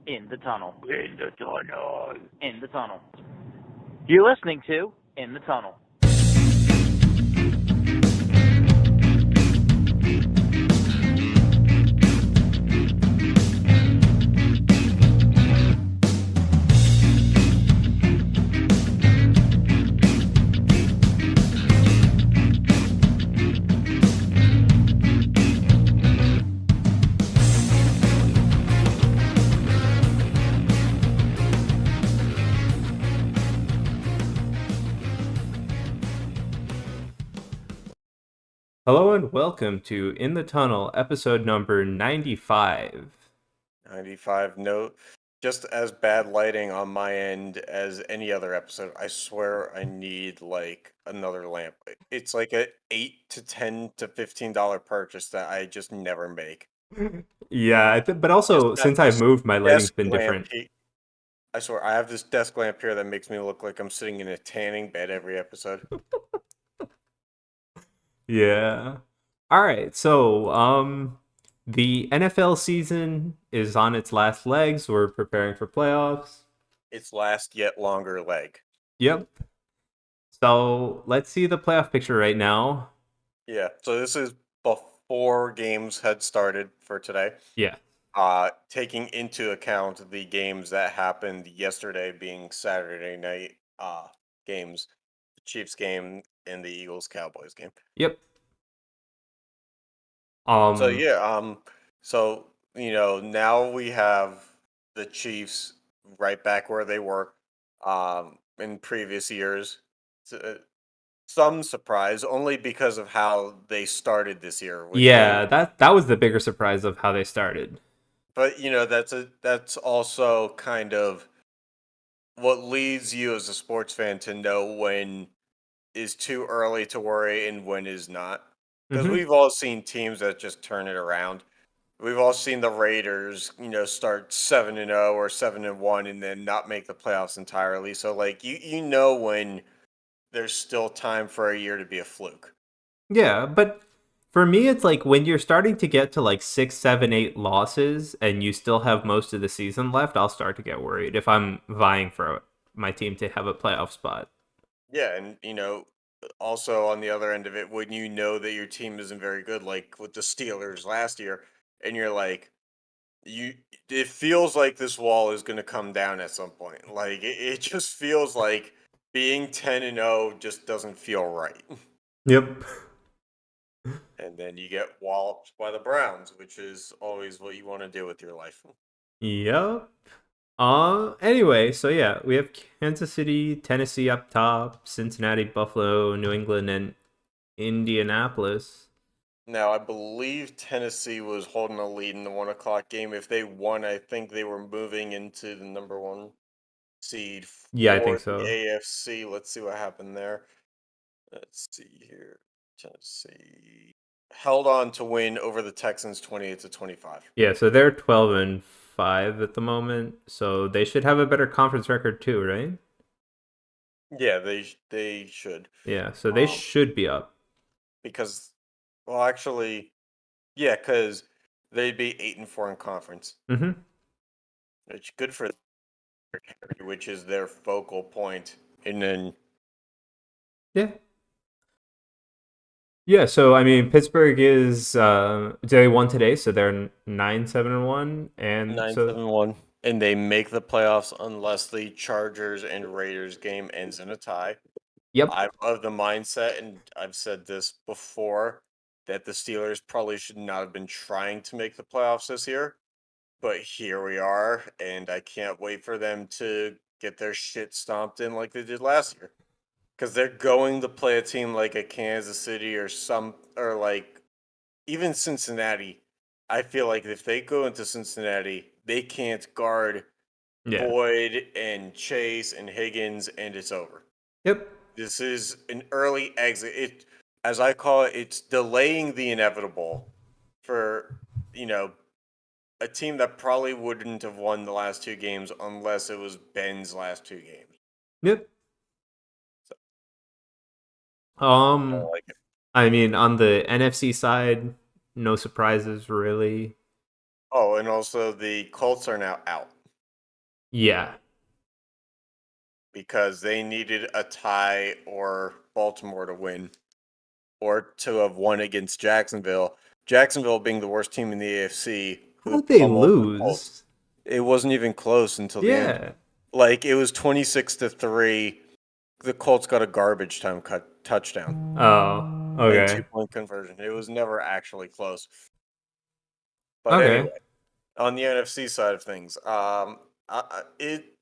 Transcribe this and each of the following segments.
In the tunnel. In the tunnel. In the tunnel. You're listening to In the Tunnel. Hello and welcome to In the Tunnel, episode number 95. 95. No, just as bad lighting on my end as any other episode. I swear I need like another lamp. It's like a $8 to $10 to $15 purchase that I just never make. Yeah, but Just also, have since I've this moved, my lighting's desk been lamp. different. I swear I have this desk lamp here that makes me look like I'm sitting in a tanning bed every episode. Yeah. Alright, so, the NFL season is on its last legs. We're preparing for playoffs. Its last yet longer leg. Yep. So, let's see the playoff picture right now. Yeah, so this is before games had started for today. Yeah. Taking into account the games that happened yesterday being Saturday night games, the Chiefs game and the Eagles Cowboys game. Yep. So yeah, so now we have the Chiefs right back where they were in previous years. Some surprise only because of how they started this year, which Yeah, was that was the bigger surprise of how they started. but that's also kind of what leads you as a sports fan to know when is too early to worry and when is not. Because Mm-hmm. we've all seen teams that just turn it around. We've all seen the Raiders, start 7-0 or 7-1 and then not make the playoffs entirely. So like you know when there's still time for a year to be a fluke. Yeah, but for me, it's like when you're starting to get to like 6, 7, 8 losses and you still have most of the season left, I'll start to get worried if I'm vying for my team to have a playoff spot. Yeah, and also on the other end of it, when you know that your team isn't very good, like with the Steelers last year, and you're like, you, it feels like this wall is going to come down at some point. Like it just feels like being 10-0 just doesn't feel right. Yep. And then you get walloped by the Browns, which is always what you want to do with your life. Yep. Anyway, so yeah, we have Kansas City, Tennessee up top, Cincinnati, Buffalo, New England, and Indianapolis. Now, I believe Tennessee was holding a lead in the 1 o'clock game. If they won, I think they were moving into the number one seed Yeah, I think for the so. AFC. Let's see what happened there. Let's see here. Tennessee held on to win over the Texans 28-25. Yeah, so they're 12-5 at the moment, so they should have a better conference record too, right? Yeah, they should. Yeah, so they Um, should be up. because well, actually, yeah, because they'd be 8-4 in conference, Mm-hmm. which good for them, which is their focal point, and then Yeah. Yeah, so I mean Pittsburgh is they won today, so they're 9-7-1, and nine so seven one, and they make the playoffs unless the Chargers and Raiders game ends in a tie. yep. I'm of the mindset, and I've said this before, that the Steelers probably should not have been trying to make the playoffs this year. But here we are, and I can't wait for them to get their shit stomped in like they did last year. Because they're going to play a team like a Kansas City or like even Cincinnati. I feel like if they go into Cincinnati, they can't guard Yeah. Boyd and Chase and Higgins, and it's over. Yep. This is an early exit. As I call it, it's delaying the inevitable for you know a team that probably wouldn't have won the last two games unless it was Ben's last two games. Yep. So I Um don't like it. I mean on the NFC side, no surprises really. Oh, and also the Colts are now out. Yeah. because they needed a tie or Baltimore to win or to have won against Jacksonville. Jacksonville being the worst team in the AFC, who How'd they pummeled the Colts. lose? It wasn't even close until the end. Yeah. Like it was 26-3. The Colts got a garbage time touchdown Oh, and okay. 2-point conversion. It was never actually close. But Okay. anyway, on the NFC side of things,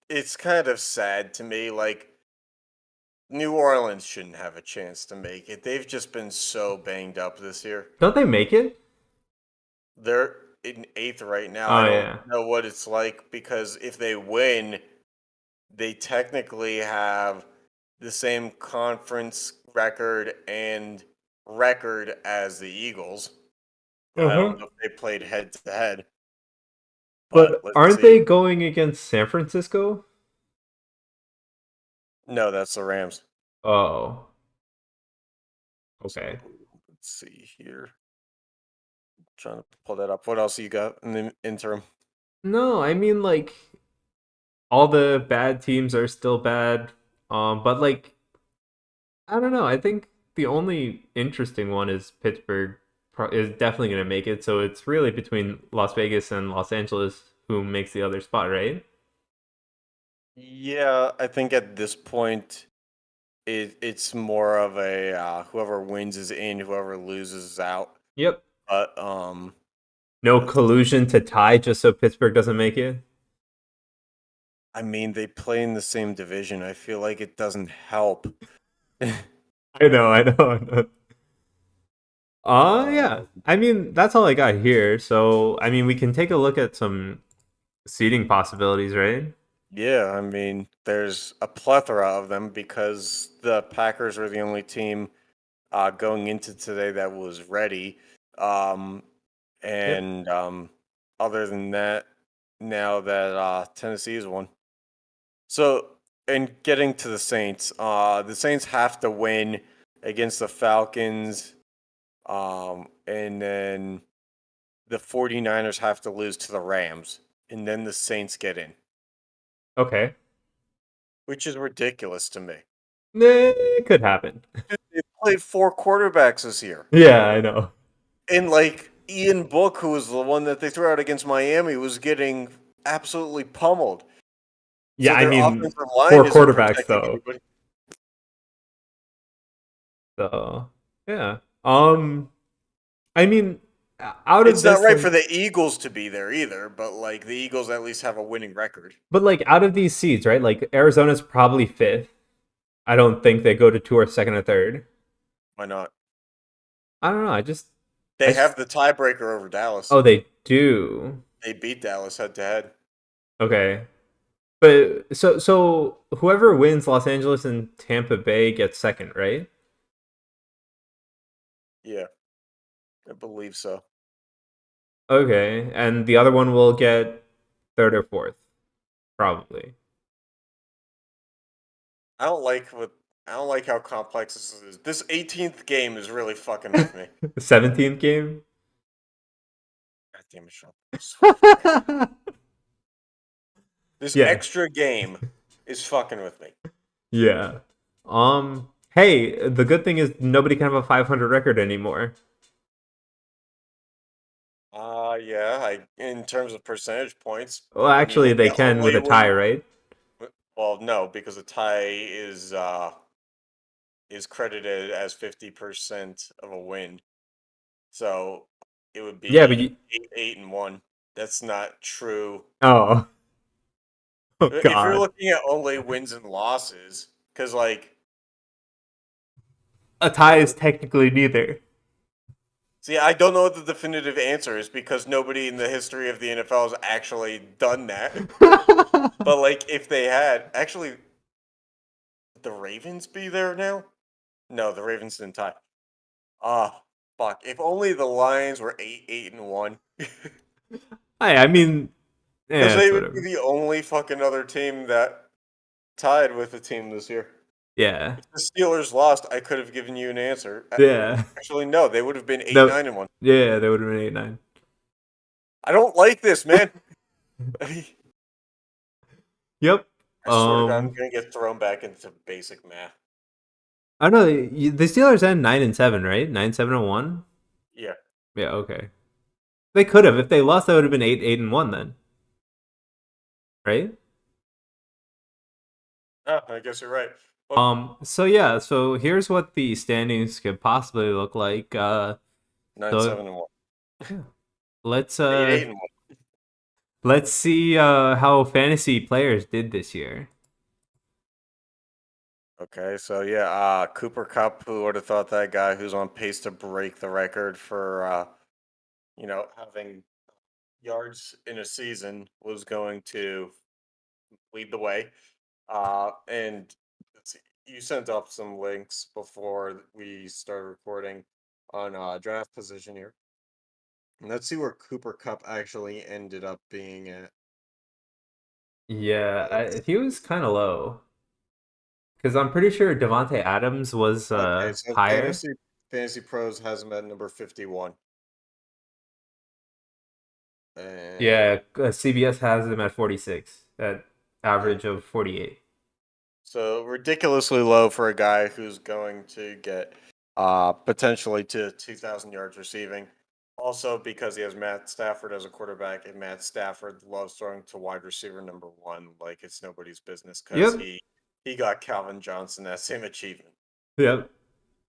it's kind of sad to me. Like New Orleans shouldn't have a chance to make it. They've just been so banged up this year. Don't they make it? They're in 8th right now. I Oh, don't yeah. know what it's like because if they win, they technically have the same conference record as the Eagles. I Uh-huh. don't know if they played head to head, but But let's aren't see. they going against San Francisco? No, that's the Rams. Oh, So okay. let's see here. Trying to pull that up. What else you got in the interim? No, I mean like all the bad teams are still bad. But like I don't know. I think the only interesting one is Pittsburgh is definitely going to make it. So it's really between Las Vegas and Los Angeles who makes the other spot, right? Yeah, I think at this point it's more of a whoever wins is in, whoever loses is out. Yep. But No let's see. collusion to tie just so Pittsburgh doesn't make it. I mean, they play in the same division. I feel like it doesn't help. I know, I know, I know. Yeah. Um, I mean, that's all I got here. So, I mean, we can take a look at some seating possibilities, right? yeah, I mean, there's a plethora of them because the Packers were the only team going into today that was ready. Um, Yep. and other than that, now that Tennessee is one. So, and getting to the Saints have to win against the Falcons, and then the 49ers have to lose to the Rams, and then the Saints get in, Okay. which is ridiculous to me. It could happen. They played 4 quarterbacks this year. Yeah, I know. And like Ian Book, who was the one that they threw out against Miami, was getting absolutely pummeled. Yeah, So I their mean, offensive line four isn't quarterbacks protecting though. anybody. So, yeah. I mean, out of It's not this, right for like, the Eagles to be there either, but like the Eagles at least have a winning record. but like out of these seeds, right? Like Arizona's probably fifth. I don't think they go to two or second or third. Why not? I don't know. I They just, have the tiebreaker over Dallas. oh, they do. They beat Dallas head to head. Okay. But so whoever wins Los Angeles and Tampa Bay gets second, right? Yeah, I believe so. Okay, and the other one will get third or fourth, probably. I don't like what I don't like how complex this is. This 18th game is really fucking with me. 17th game. God damn it, Sean. I swear to God. This Yeah, extra game is fucking with me. yeah. Hey, the good thing is nobody can have a 500 record anymore. Yeah, in terms of percentage points, Well, when you actually, look they at can with only a tie, when right? well, no, because a tie is credited as 50% of a win. So it would Yeah, but be 8-1. That's not true. oh, oh If you're God, looking at only wins and losses, because like, a tie is technically neither. see, I don't know what the definitive answer is because nobody in the history of the NFL has actually done that. But like, if they had, actually, would the Ravens be there now? No, the Ravens didn't tie. Ah, fuck. If only the Lions were 8-1. I mean, Because yeah, they it's would be whatever. the only fucking other team that tied with the team this year. Yeah, If the Steelers lost, I could have given you an answer. yeah. Actually, no, they would have been 8 No, 9 1. yeah, they would have been 8-9. I don't like this, man. Yep. I swear to God, I'm gonna get thrown back into basic math. I know the Steelers end 9-7, right? 9-7-1. Yeah. Yeah. Okay. They could have. If they lost, that would have been 8-1 then, right? Oh, I guess you're right. Well, So yeah. So here's what the standings could possibly look like. nine, So 7, and 1. yeah. Let's 8, 8, and 1. let's see how fantasy players did this year. Okay, so yeah, Cooper Cup, who would have thought that guy who's on pace to break the record for having yards in a season was going to lead the way. And let's see, you sent up some links before we started recording on draft position here. And let's see where Cooper Cup actually ended up being at. Yeah, he was kind of low because I'm pretty sure Devonte Adams was Okay, so higher. Fantasy Pros has him at number 51. And Yeah, CBS has him at 46 at average of 48. so ridiculously low for a guy who's going to get potentially to 2,000 yards receiving. Also because he has Matt Stafford as a quarterback, and Matt Stafford loves throwing to wide receiver number one like it's nobody's business because Yep. he got Calvin Johnson that same achievement. Yep.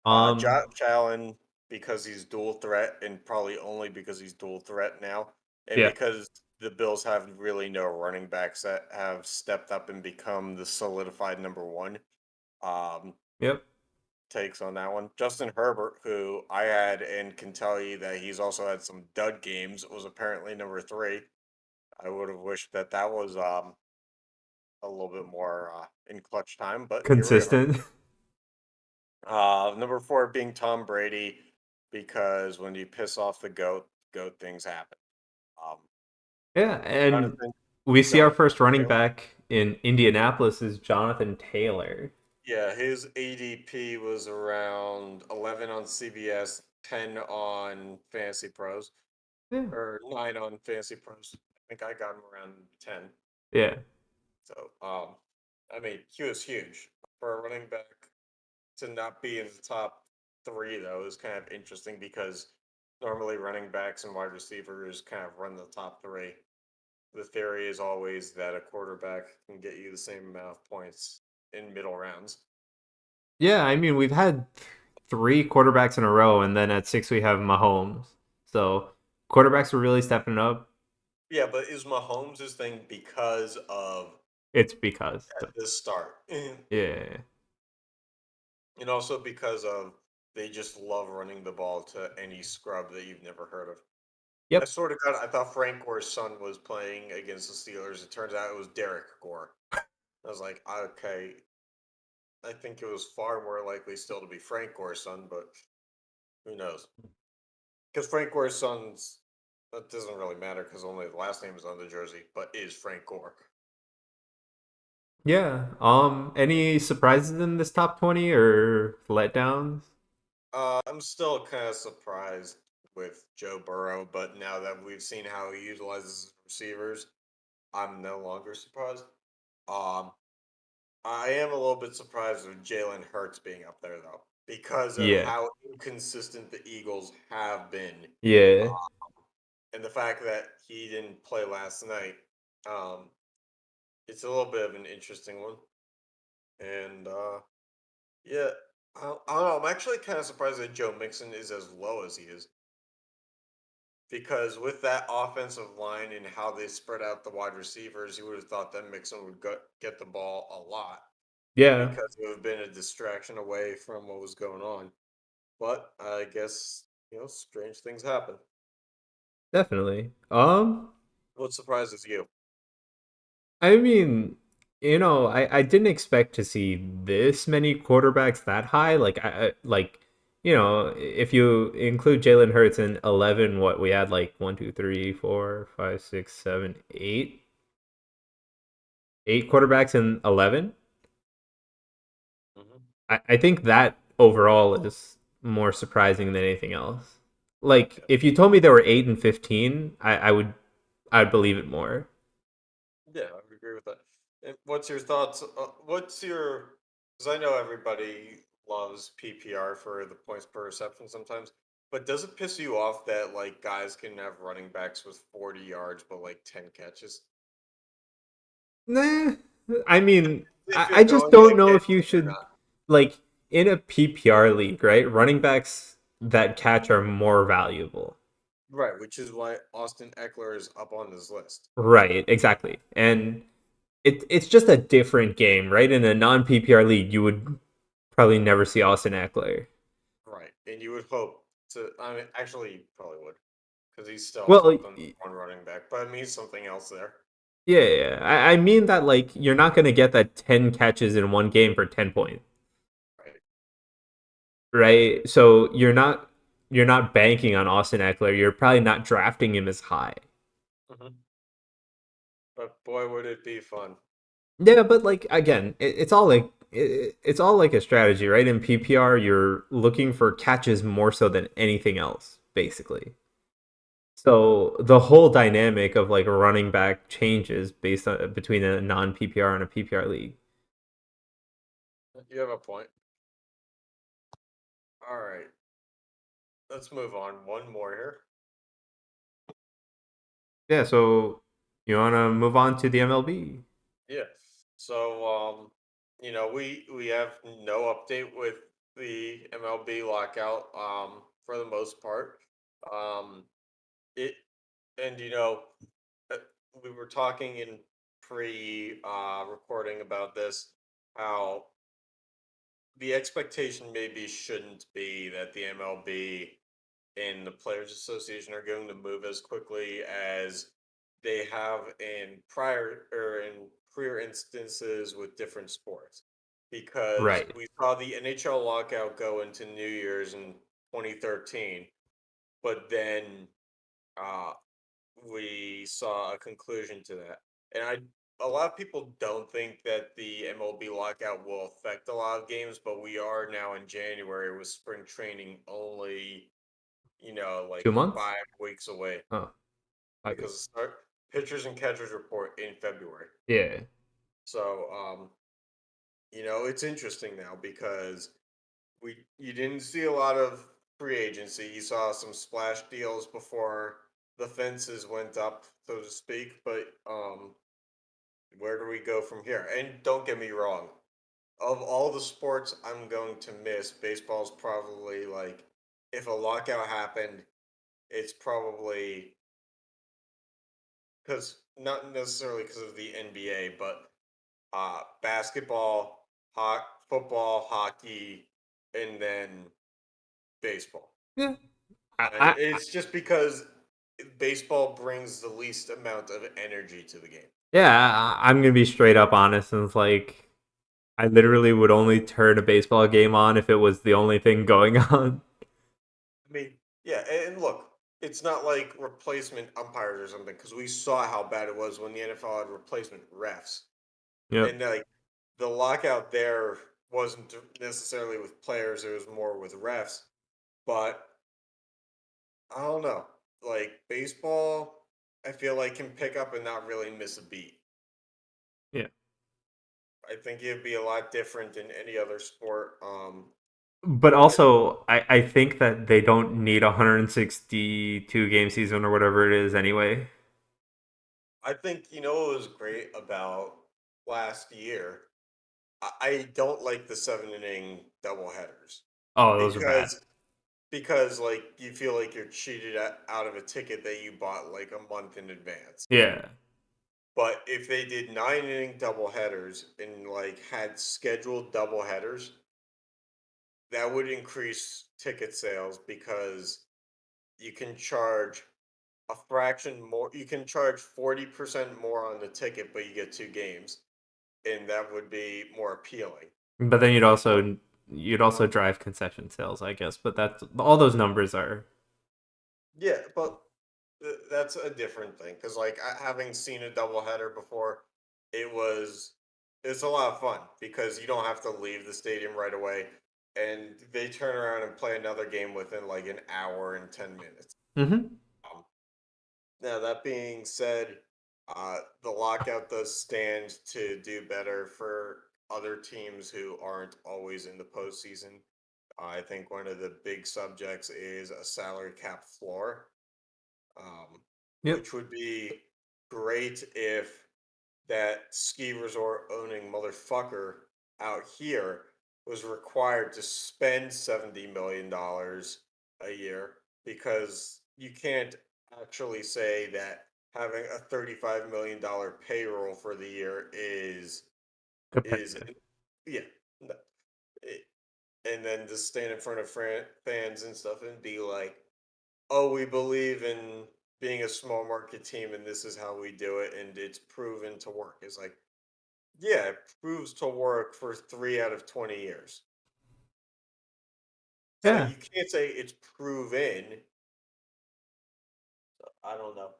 Josh Allen, because he's dual threat, and probably only because he's dual threat now, and Yeah. because the Bills have really no running backs that have stepped up and become the solidified number one. Um, Yep. Takes on that one. Justin Herbert, who I had and can tell you that he's also had some dud games, was apparently number three. I would have wished that that was a little bit more in clutch time, but here we are. Consistent. Number four being Tom Brady, because when you piss off the goat, goat things happen. Um, Yeah, and Jonathan, we see our Jonathan first running Taylor. back in Indianapolis is Jonathan Taylor. Yeah, his ADP was around 11 on CBS, 10 on Fantasy Pros, Yeah. or 9 on Fantasy Pros. I think I got him around 10. Yeah. So, I mean, he was huge for a running back to not be in the top three, though, is kind of interesting because normally running backs and wide receivers kind of run the top three. The theory is always that a quarterback can get you the same amount of points in middle rounds. Yeah, I mean, we've had three quarterbacks in a row, and then at 6 we have Mahomes. So quarterbacks were really stepping up. Yeah, but is Mahomes' thing because of It's because, the start? yeah. And also because of they just love running the ball to any scrub that you've never heard of. I Yep. sort of got. I thought Frank Gore's son was playing against the Steelers. It turns out it was Derek Gore. I was like, okay. I think it was far more likely still to be Frank Gore's son, but who knows? Because Frank Gore's son's that doesn't really matter because only the last name is on the jersey, but is Frank Gore. Yeah. Any surprises in this top 20 or letdowns? I'm still kind of surprised with Joe Burrow, but now that we've seen how he utilizes receivers, I'm no longer surprised. Um, I am a little bit surprised with Jalen Hurts being up there though, because of Yeah. how inconsistent the Eagles have been, Yeah. uh, and the fact that he didn't play last night. Um, it's a little bit of an interesting one, and yeah, I don't know. I'm actually kind of surprised that Joe Mixon is as low as he is. Because with that offensive line and how they spread out the wide receivers, you would have thought that Mixon would get the ball a lot Yeah. because it would have been a distraction away from what was going on. But I guess, strange things happen. Definitely. What surprises you? I mean, I didn't expect to see this many quarterbacks that high. Like like if you include Jalen Hurts in 11, what we had like one, two, three, four, five, six, seven, eight quarterbacks in 11. Hmm. I think that overall is more surprising than anything else. Like Yeah. if you told me there were 8 and 15, I'd believe it more. Yeah, I would agree with that. And what's your thoughts? What's your? Because I know everybody loves PPR for the points per reception sometimes, but does it piss you off that like guys can have running backs with 40 yards but like 10 catches? Nah, I mean, If I you're just going don't to know get if you it or should, not. like, in a PPR league, right? Running backs that catch are more valuable. Right, which is why Austin Eckler is up on this list. Right, exactly. And it's just a different game, right? In a non PPR league, you would probably never see Austin Eckler. Right, and you would hope to. I mean, actually, you probably would because he's still Well, the one running back, but it means something else there. yeah. I mean that like you're not gonna get that 10 catches in one game for 10 points, Right. right? So you're not banking on Austin Eckler. You're probably not drafting him as high. Hmm. But boy, would it be fun. Yeah, but like again, it's all like a strategy, right? In PPR, you're looking for catches more so than anything else, basically. So the whole dynamic of like a running back changes based on between a non PPR and a PPR league. You have a point. All right, let's move on. One more here. Yeah, so you want to move on to the MLB? Yeah. So, we have no update with the MLB lockout. For the most part, um, it and uh, we were talking in pre recording about this, how the expectation maybe shouldn't be that the MLB and the Players Association are going to move as quickly as they have in prior or in prior instances with different sports. Because Right. we saw the NHL lockout go into New Year's in 2013, but then uh, we saw a conclusion to that. And a lot of people don't think that the MLB lockout will affect a lot of games, but we are now in January with spring training only, like 2 months? 5 weeks away Oh, 5 weeks. because pitchers and catchers report in February. Yeah. So, it's interesting now because you didn't see a lot of free agency. You saw some splash deals before the fences went up, so to speak. But where do we go from here? And don't get me wrong, of all the sports I'm going to miss, baseball's probably like, if a lockout happened, it's probably because not necessarily because of the NBA, but basketball, football, hockey, and then baseball. Yeah. And I it's just because baseball brings the least amount of energy to the game. yeah, I'm gonna be straight up honest, and it's like I literally would only turn a baseball game on if it was the only thing going on. I mean, yeah, and look, it's not like replacement umpires or something because we saw how bad it was when the NFL had replacement refs. Yep. And like the lockout there wasn't necessarily with players, it was more with refs. But I don't know. Like baseball, I feel like can pick up and not really miss a beat. Yeah. I think it'd be a lot different than any other sport. But And also, I think that they don't need a 162 game season or whatever it is anyway. I think what was great about last year. I don't like the 7 inning double headers Oh, those are bad. because like you feel like you're cheated out of a ticket that you bought like a month in advance. Yeah. But if they did 9 inning double headers and like had scheduled double headers, that would increase ticket sales because you can charge a fraction more. You can charge 40% more on the ticket, but you get 2 games, and that would be more appealing. But then And you'd also drive concession sales, I guess. But that's all those numbers are. yeah, but that's a different thing because like having seen a doubleheader before, it was it's a lot of fun because you don't have to leave the stadium right away, and they turn around and play another game within like an hour and 10 minutes. Hmm. Um, Now that being said, The lockout does stand to do better for other teams who aren't always in the postseason. I think one of the big subjects is a salary cap floor, Yep. which would be great if that ski resort owning motherfucker out here was required to spend $70 million a year, because you can't actually say that having a $35 million payroll for the year is Competitive. yeah. No, it- and then just stand in front of fans and stuff and be like, oh, we believe in being a small market team and this is how we do it and it's proven to work. It's like, yeah, it proves to work for 3 out of 20 years. So Yeah. you can't say it's proven. I don't know.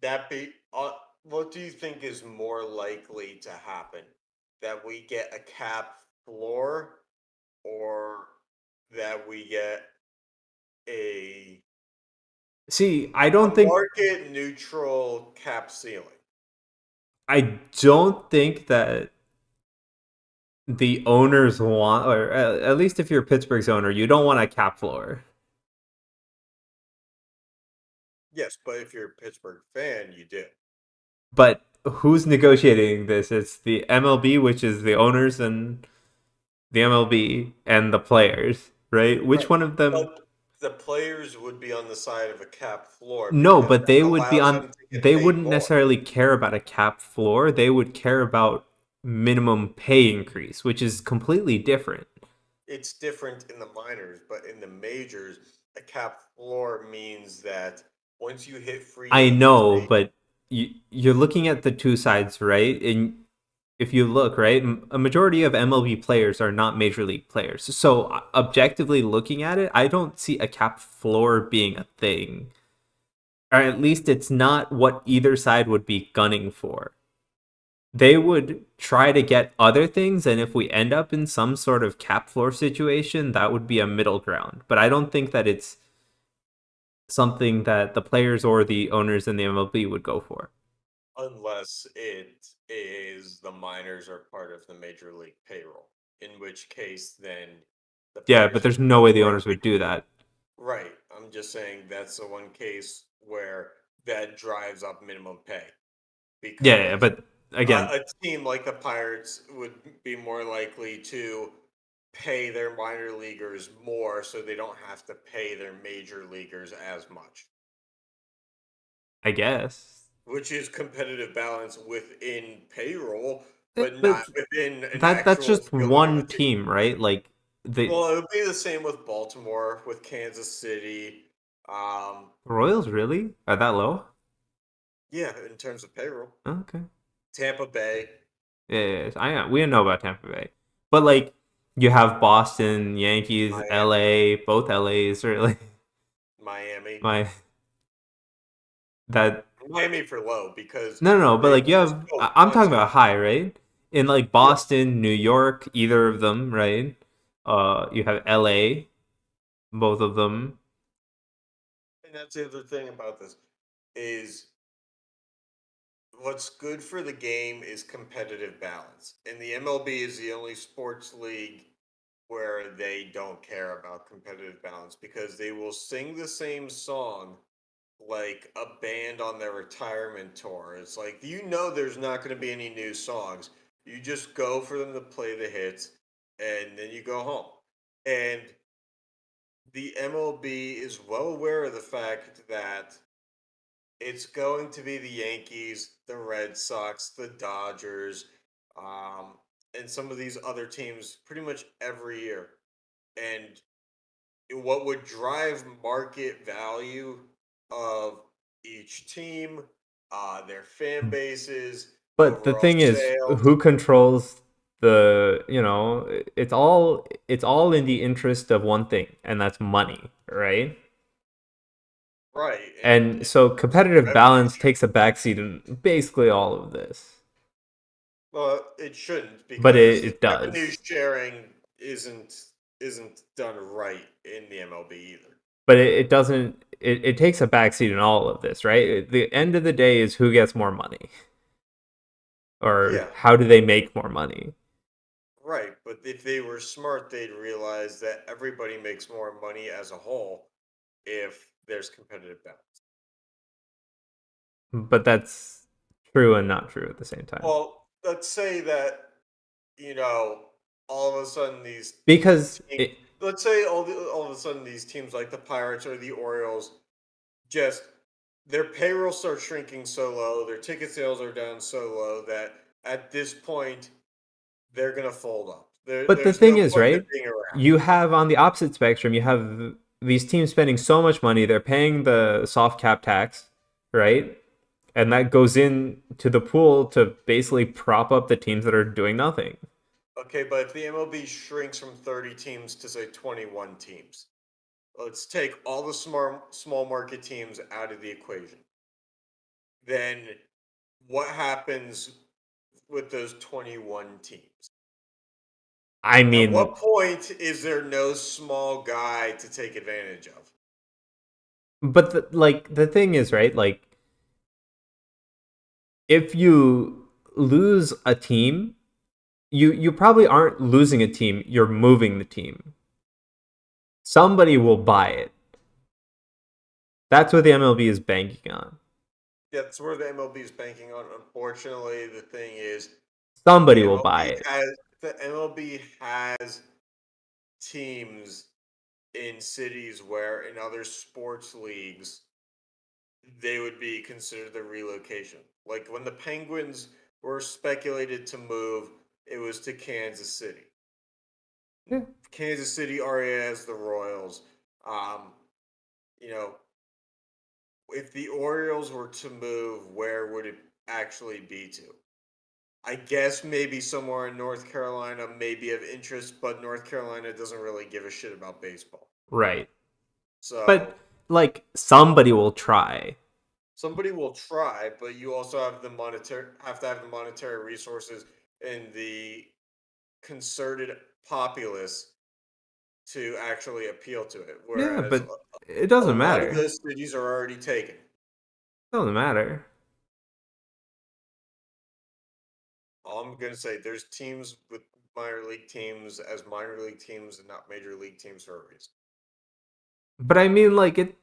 That be what do you think is more likely to happen? That we get a cap floor, or that we get a See, I a don't think market neutral cap ceiling? I don't think that the owners want, or at least if you're Pittsburgh's owner, you don't want a cap floor. Yes, but if you're a Pittsburgh fan, you do. But who's negotiating this? It's the MLB, which is the owners and the MLB and the players, right? Which Right. one of them? But the players would be on the side of a cap floor No, because but that they would be allows on. them to get They paid wouldn't more. necessarily care about a cap floor. They would care about minimum pay increase, which is completely different. It's different in the minors, but in the majors, a cap floor means that once you hit free I know, agency, but you're looking at the two sides, right? And if you look, right, a majority of MLB players are not major league players. So objectively looking at it, I don't see a cap floor being a thing. Or at least it's not what either side would be gunning for. They would try to get other things, and if we end up in some sort of cap floor situation, that would be a middle ground. But I don't think that it's something that the players or the owners in the MLB would go for. unless it is the minors are part of the major league payroll, in which case then the Yeah, but players there's would no way the owners likely. would do that. Right. I'm just saying that's the one case where that drives up minimum pay, Yeah, because but again, a team like the Pirates would be more likely to pay their minor leaguers more so they don't have to pay their major leaguers as much, I guess. which is competitive balance within payroll, but not But within an that's actual just fielding of a one team. team, right? Like the Well, it would be the same with Baltimore, with Kansas City. Um, Royals really are that low? yeah, in terms of payroll. Okay. Tampa Bay, Yeah, we didn't know about Tampa Bay, but like you have Boston, Yankees, Miami, LA, both LAs, or like Miami. my that Miami for low because no, but they like you have still I'm want talking to. about high, right? In like Yeah, Boston, New York, either of them, right? You have LA, both of them. and that's the other thing about this is what's good for the game is competitive balance. And the MLB is the only sports league where they don't care about competitive balance, because they will sing the same song like a band on their retirement tour. It's like, there's not going to be any new songs. You just go for them to play the hits and then you go home. And the MLB is well aware of the fact that it's going to be the Yankees, the Red Sox, the Dodgers, um, and some of these other teams pretty much every year. And what would drive market value of each team, their fan bases, But the overall thing is, sales, who controls the, it's all in the interest of one thing, and that's money, right? right? And And so it's competitive revenue balance share. takes a backseat in basically all of this. Well, it shouldn't, But it, because it revenue does. sharing isn't done right in the MLB either. but it doesn't. It takes a backseat in all of this, right? The end of the day is who gets more money, or Yeah, how do they make more money? right. But if they were smart, they'd realize that everybody makes more money as a whole if there's competitive balance. But that's true and not true at the same time. Well, let's say that, you know, all of a sudden Because teams, let's say all of a sudden these teams like the Pirates or the Orioles just their payroll starts shrinking so low, their ticket sales are down so low that at this point they're gonna fold up. but the There's thing no is, point in right? them being around. You have on the opposite spectrum, you have these teams spending so much money, they're paying the soft cap tax, right? And that goes in to the pool to basically prop up the teams that are doing nothing. Okay, but if the MLB shrinks from 30 teams to say 21 teams, let's take all the small market teams out of the equation. Then what happens with those 21 teams? I At mean, what point is there no small guy to take advantage of? but the thing is, right? Like if you lose a team, you probably aren't losing a team, you're moving the team. Somebody will buy it. That's what the MLB is banking on. That's where the MLB is banking on. Unfortunately, the thing is, Somebody the will buy MLB it. has the MLB has teams in cities where in other sports leagues they would be considered the relocation. Like when the Penguins were speculated to move, it was to Kansas City. Yeah. Kansas City already has the Royals. Um, you know, if the Orioles were to move, where would it actually be to? I guess maybe somewhere in North Carolina may be of interest, but North Carolina doesn't really give a shit about baseball. Right. So But like somebody will try. somebody will try, but you also have to have the monetary resources and the concerted populace to actually appeal to it. Yeah, Whereas but it a doesn't lot of matter. those cities are already taken. It doesn't matter. All I'm gonna say, there's teams with minor league teams as minor league teams and not major league teams for a reason. But I mean, like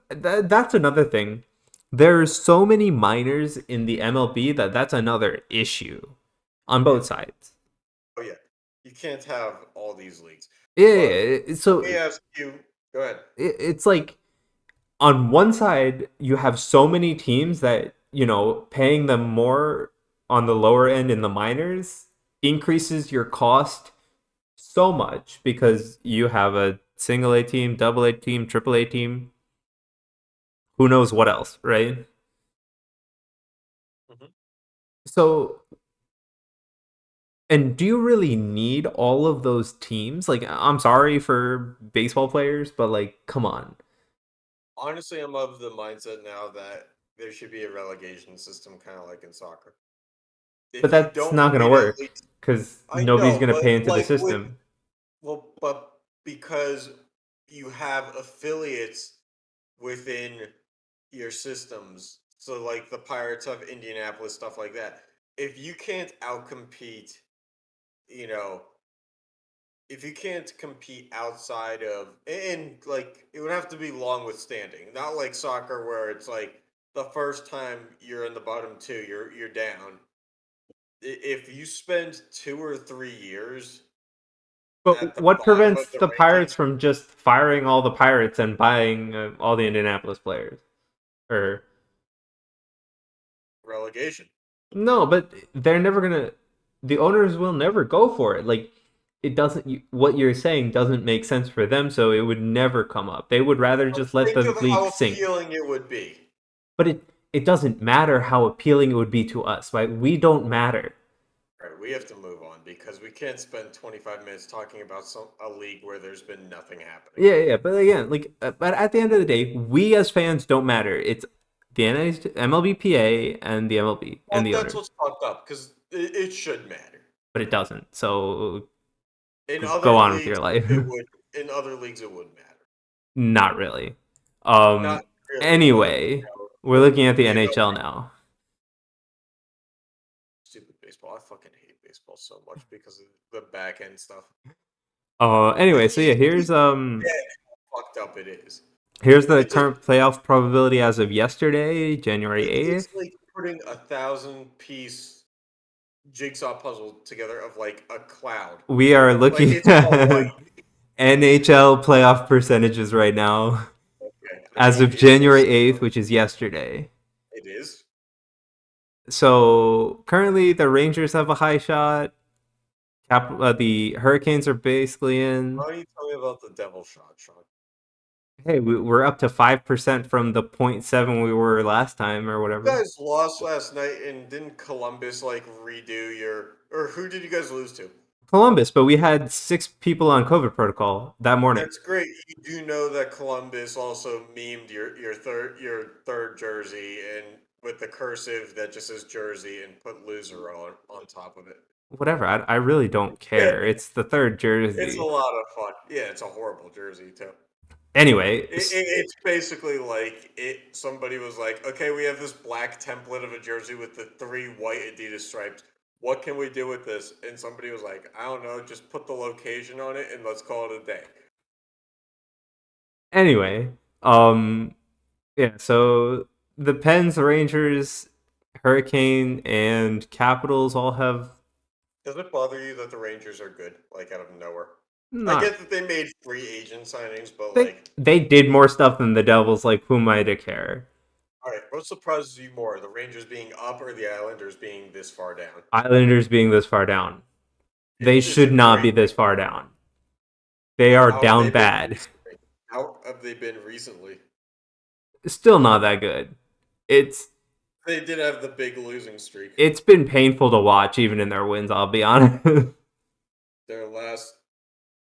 that's another thing. There's so many minors in the MLB that's another issue on Yeah. both sides. Oh yeah, you can't have all these leagues. Yeah, But so let me ask you. Go ahead. it's like on one side you have so many teams that paying them more on the lower end in the minors increases your cost so much because you have a single A team, double A team, triple A team, who knows what else, right? Mhm. So, and do you really need all of those teams? Like, I'm sorry for baseball players, but like, come on. Honestly, I'm of the mindset now that there should be a relegation system, kind of like in soccer. But If you that's don't not going to win at work least, because I nobody's know, going to but pay into the like with system. well, but because you have affiliates within your systems, so like the Pirates have Indianapolis, stuff like that. If you can't outcompete, you know, if you can't compete outside of and like it would have to be long withstanding, not like soccer where it's like the first time you're in the bottom two, you're down. If you spend 2 or 3 years at But the what bottom of prevents the the Pirates rankings, from just firing all the Pirates and buying all the Indianapolis players? Or relegation. no, but they're never gonna. The owners will never go for it. Like it doesn't. What you're saying doesn't make sense for them, so it would never come up. They would rather But just let think the of league how sink. appealing it would be. But it doesn't matter how appealing it would be to us, right? We don't matter. All right, we have to move on because we can't spend 25 minutes talking about a league where there's been nothing happening. Yeah. But again, like, but at the end of the day, we as fans don't matter. It's the MLBPA and the MLB and Well, the that's owners, what's fucked up because it should matter. but it doesn't. So In go other on with your leagues, life. it would. In other leagues, it would matter. Not really. Not really. Anyway, we're looking at the NHL now. Stupid baseball. I fucking hate baseball so much because of the back end stuff. Anyway, so yeah, here's fucked up it is. Here's the current playoff probability as of yesterday, January 8th. It's like putting 1,000-piece jigsaw puzzle together of like a cloud. We are looking Like, it's all at white. NHL playoff percentages right now. Okay. As of January 8th, which is yesterday. It is. So currently the Rangers have a high shot. The Hurricanes are basically in. Why don't you tell me about the devil shot, Sean? Hey, we're up to 5% from the 0.7 we were last time or whatever. You guys lost last night, and didn't Columbus like redo your? Or who did you guys lose to? Columbus, but we had 6 people on COVID protocol that morning. That's great. You do know that Columbus also memed your third jersey and with the cursive that just says jersey and put loser on top of it. Whatever, I really don't care. It's the third jersey. It's a lot of fun. Yeah, it's a horrible jersey too. Anyway, it's basically like somebody was like, okay, we have this black template of a jersey with the 3 white Adidas stripes. What can we do with this? And somebody was like, I don't know, just put the location on it and let's call it a day. Anyway, yeah, so the Pens, Rangers, Hurricane, and Capitals all have. Does it bother you that the Rangers are good, like out of nowhere? Not, I get that they made free agent signings, but they did more stuff than the Devils. Like, who am I to care? All right, what surprises you more, the Rangers being up or the Islanders being this far down? Islanders being this far down. They should not be this far down. They are down bad. How have they been recently? Still not that good. They did have the big losing streak. It's been painful to watch, even in their wins, I'll be honest. Their last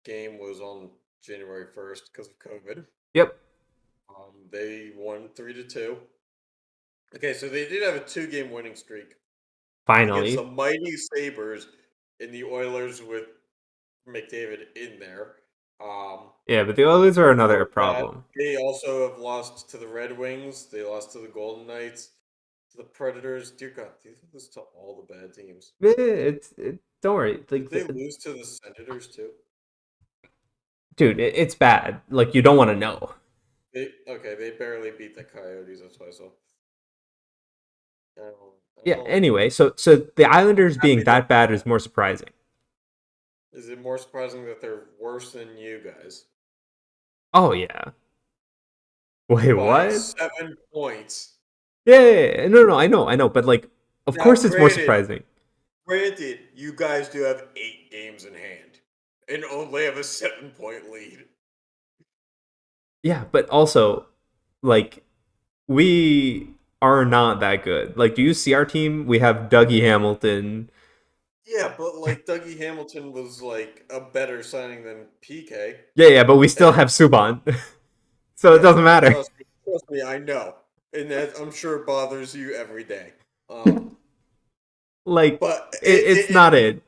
game was on January 1st because of COVID. Yep. They won 3-2. Okay, so they did have a 2-game winning streak. Finally. Against the mighty Sabres and the Oilers with McDavid in there. Yeah, but the Oilers are another problem. They also have lost to the Red Wings. They lost to the Golden Knights, to the Predators. Dear God, they lose to all the bad teams. Don't worry. Did they lose to the Senators too? Dude, it's bad. Like, you don't want to know. They barely beat the Coyotes. That's why I saw. Yeah. Anyway, so the Islanders being that bad is more surprising. Is it more surprising that they're worse than you guys? Oh yeah. Wait, what? 7 points. Yeah. No. I know. But like, of course, it's more surprising. Granted, you guys do have 8 games in hand and only have a 7-point lead. Yeah, but also, like, we are not that good. Like, do you see our team? We have Dougie Hamilton. Yeah, but like Dougie Hamilton was like a better signing than PK. Yeah, but we still have Subban. So it doesn't matter. Trust me, I know. And that I'm sure bothers you every day. Like, but it's not it.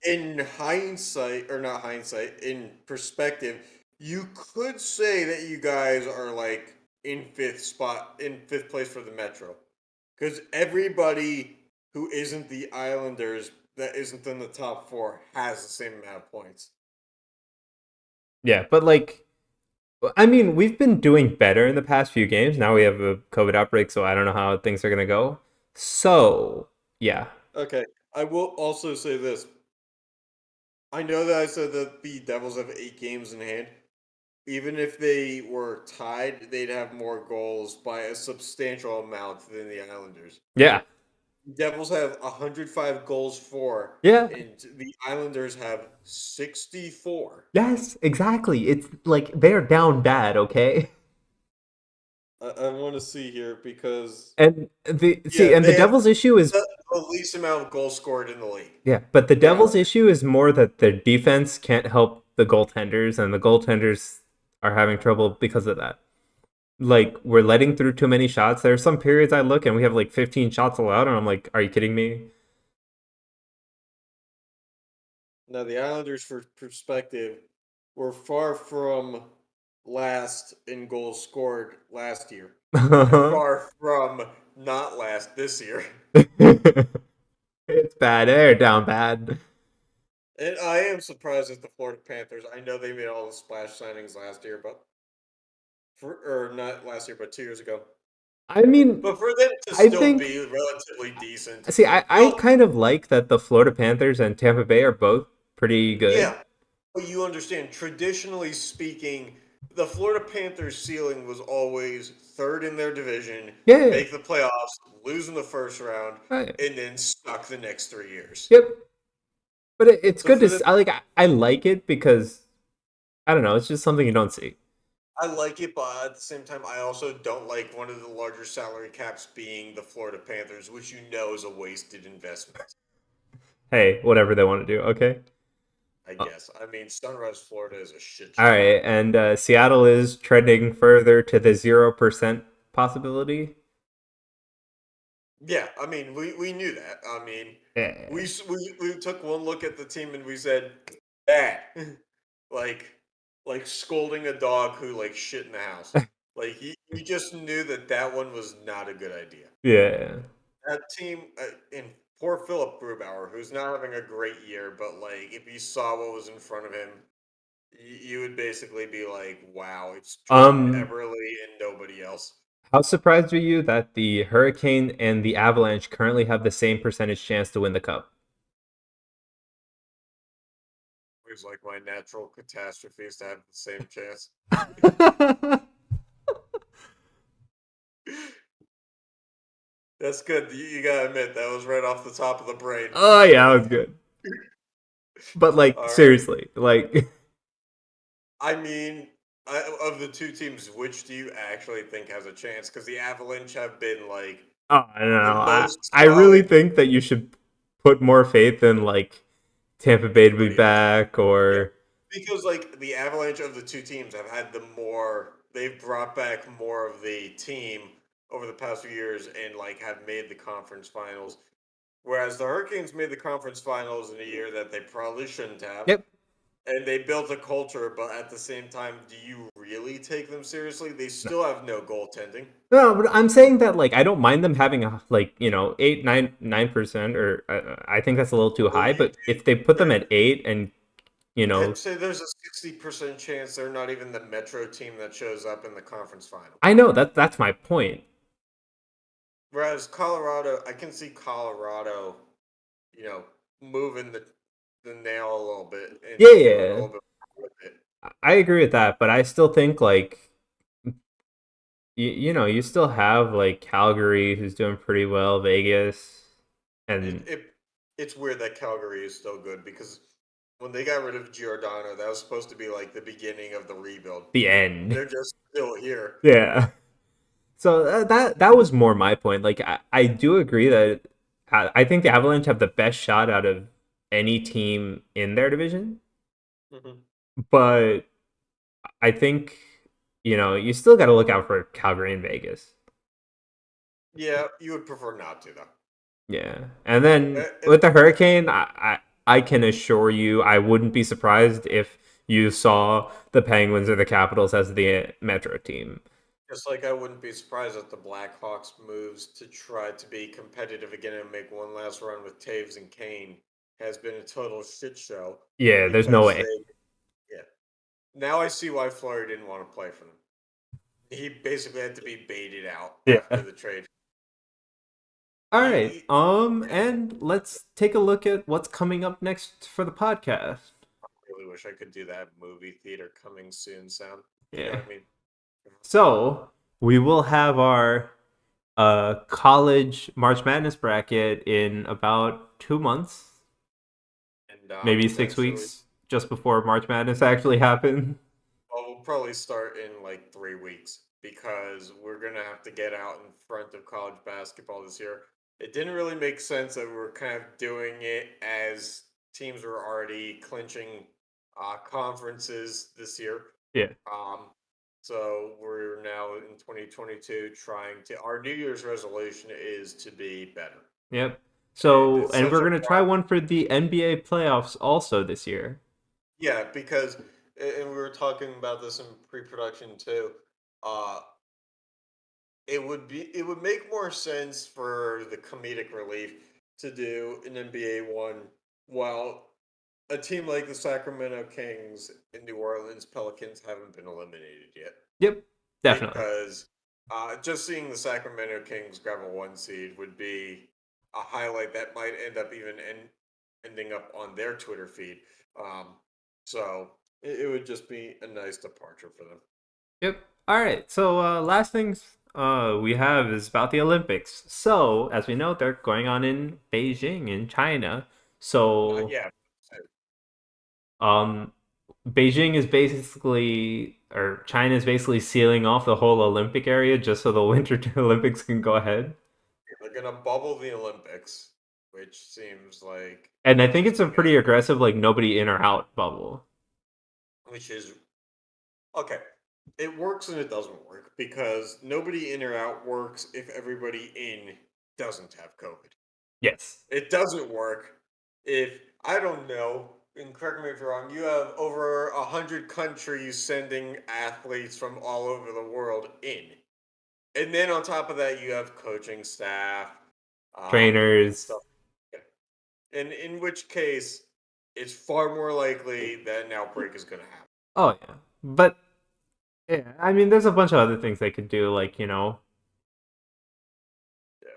In hindsight, or not hindsight, in perspective, you could say that you guys are like in 5th place for the Metro. Because everybody who isn't the Islanders, that isn't in the top 4, has the same amount of points. Yeah, but like, I mean, we've been doing better in the past few games. Now we have a COVID outbreak, so I don't know how things are going to go. So, yeah. Okay, I will also say this. I know that I said that the Devils have 8 games in hand. Even if they were tied, they'd have more goals by a substantial amount than the Islanders. Yeah. Devils have 105 goals for. Yeah. And the Islanders have 64. Yes, exactly. It's like they're down bad, okay? I want to see here because the Devils' issue is the least amount of goals scored in the league. Yeah, but the Devils' issue is more that their defense can't help the goaltenders, and the goaltenders are having trouble because of that. Like, we're letting through too many shots. There are some periods I look and we have like 15 shots allowed, and I'm like, are you kidding me? Now, the Islanders, for perspective, were far from last in goals scored last year. They're far from not last this year. It's bad. They're down bad. And I am surprised at the Florida Panthers. I know they made all the splash signings last year, or not last year, but 2 years ago. I mean, But for them to I still think. be relatively decent, See, I well, kind of like that the Florida Panthers and Tampa Bay are both pretty good. yeah. But you understand, traditionally speaking, the Florida Panthers' ceiling was always third in their division, Yeah, yeah. make the playoffs, lose in the first round, Right. and then suck the next 3 years. Yep. But it's So good for to them, I like it because I don't know. It's just something you don't see. I like it, but at the same time, I also don't like one of the larger salary caps being the Florida Panthers, which you know is a wasted investment. Hey, whatever they want to do. Okay. I guess. I mean, Sunrise, Florida is a shit All show. right, and Seattle is trending further to the 0% possibility. Yeah, I mean, we knew that. I mean, Yeah. we took one look at the team and we said, that, like like scolding a dog who like shit in the house. Like you just knew that that one was not a good idea. Yeah. That team, and poor Philip Grubauer, who's not having a great year, but like if you saw what was in front of him, you would basically be like, wow, it's Jordan Um, Eberle and nobody else. how surprised are you that the Hurricane and the Avalanche currently have the same percentage chance to win the cup? It's like my natural catastrophes to have the same chance. That's good. You gotta admit that was right off the top of the brain. Oh yeah, that was good. But like All right. seriously, like I mean, of the two teams, which do you actually think has a chance? Because the Avalanche have been like oh, I don't the know. most I really solid. think that you should put more faith in like Tampa Bay to be Everybody else. back Yeah. or Because like the Avalanche of the two teams have had the more they've brought back more of the team over the past few years and like have made the conference finals. Whereas the Hurricanes made the conference finals in a year that they probably shouldn't have. yep. And they built a culture, but at the same time, do you really take them seriously? They still have no goaltending. No, but I'm saying that like I don't mind them having a like 8, 9% or I think that's a little too Well, high. you But if they put them there, at 8 and you know, say there's a 60% chance they're not even the Metro team that shows up in the conference final. I know that's my point. Whereas Colorado, I can see Colorado, you know, moving the nail a little bit Yeah, and doing a yeah, little bit more with it. I agree with that. But I still think like you still have like Calgary who's doing pretty well, Vegas, It, and it it's weird that Calgary is still good because when they got rid of Giordano, that was supposed to be like the beginning of the rebuild. the end. They're just still here. Yeah. So that was more my point. Like I do agree that I think the Avalanche have the best shot out of any team in their division, Hmm. but I think you still got to look out for Calgary and Vegas. Yeah, you would prefer not to though. Yeah, and then And with the Hurricane, I can assure you, I wouldn't be surprised if you saw the Penguins or the Capitals as the Metro team. just like I wouldn't be surprised if the Blackhawks moves to try to be competitive again and make one last run with Taves and Kane has been a total shit show Yeah, there's no because way. yeah. Now I see why Fleury didn't want to play for them. He basically had to be baited out after Yeah. the trade. All You, right. you, And let's take a look at what's coming up next for the podcast. really wish I could do that movie theater coming soon sound. You know Yeah. what I mean? So we will have our college March Madness bracket in about 2 months, And maybe six potentially, weeks, just before March Madness actually happened. well, we'll probably start in like 3 weeks because we're gonna have to get out in front of college basketball this year. It didn't really make sense that we were kind of doing it as teams were already clinching conferences this year. Yeah. Um, so we're now in 2022 trying to. Our New Year's resolution is to be better. Yep. And So, it's and such we're a gonna try one for the NBA playoffs also this year. yeah, because and we were talking about this in pre-production too. Uh, it would make more sense for the comedic relief to do an NBA one while a team like the Sacramento Kings and New Orleans Pelicans haven't been eliminated yet. Yep, definitely. Because just seeing the Sacramento Kings grab a 1 seed would be a highlight that might end up ending up on their Twitter feed. Um, so it would just be a nice departure for them. Yep. All right. So last things we have is about the Olympics. So as we know, they're going on in Beijing in China. So Yeah. um, Beijing is basically, or China is basically sealing off the whole Olympic area just so the Winter Olympics can go ahead. They're gonna bubble the Olympics, which seems like And I think it's a interesting, pretty aggressive, like nobody in or out bubble. which is okay. It works and it doesn't work because nobody in or out works if everybody in doesn't have COVID. Yes. It doesn't work if I don't know, and correct me if you're wrong, you have over 100 countries sending athletes from all over the world in. And then on top of that you have coaching staff, and Trainers. stuff. And in which case, it's far more likely that an outbreak is going to happen. Oh yeah. But yeah, I mean, there's a bunch of other things they could do, like Yeah.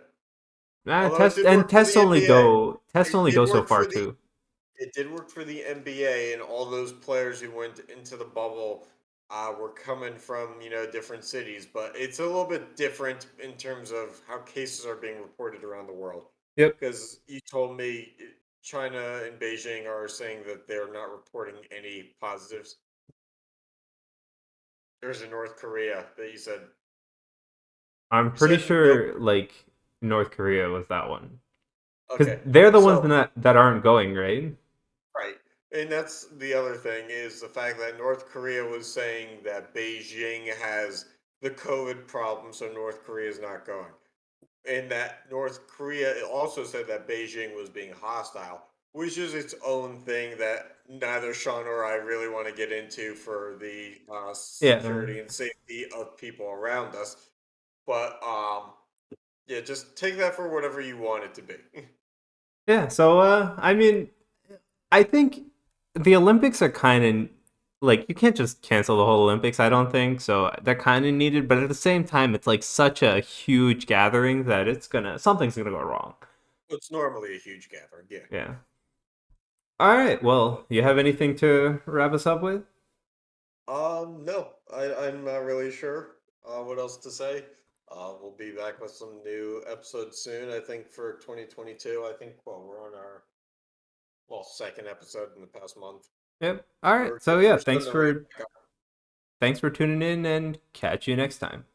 Although it test did and work for the NBA. tests It only did go so work far for the too. it did work for the NBA, and all those players who went into the bubble were coming from different cities. But it's a little bit different in terms of how cases are being reported around the world. Yep. Because you told me China and Beijing are saying that they're not reporting any positives. There's a North Korea that you said. I'm You pretty said no. sure like North Korea was that one. Because Okay, they're the ones so that aren't going, right? right, and that's the other thing is the fact that North Korea was saying that Beijing has the COVID problem, so North Korea is not going, and that North Korea also said that Beijing was being hostile, which is its own thing that neither Sean or I really want to get into for the Yeah. security and safety of people around us. But yeah, just take that for whatever you want it to be. Yeah, so I mean, I think the Olympics are kind of like you can't just cancel the whole Olympics, I don't think. So they're kind of needed, but at the same time it's like such a huge gathering that something's going to go wrong. It's normally a huge gathering, yeah. Yeah. All right. Well, you have anything to wrap us up with? No, I'm not really sure what else to say. We'll be back with some new episodes soon. I think for 2022. I think we're on our second episode in the past month. Yep. All right. We're So yeah, we're starting to ramp back up. thanks for tuning in and catch you next time.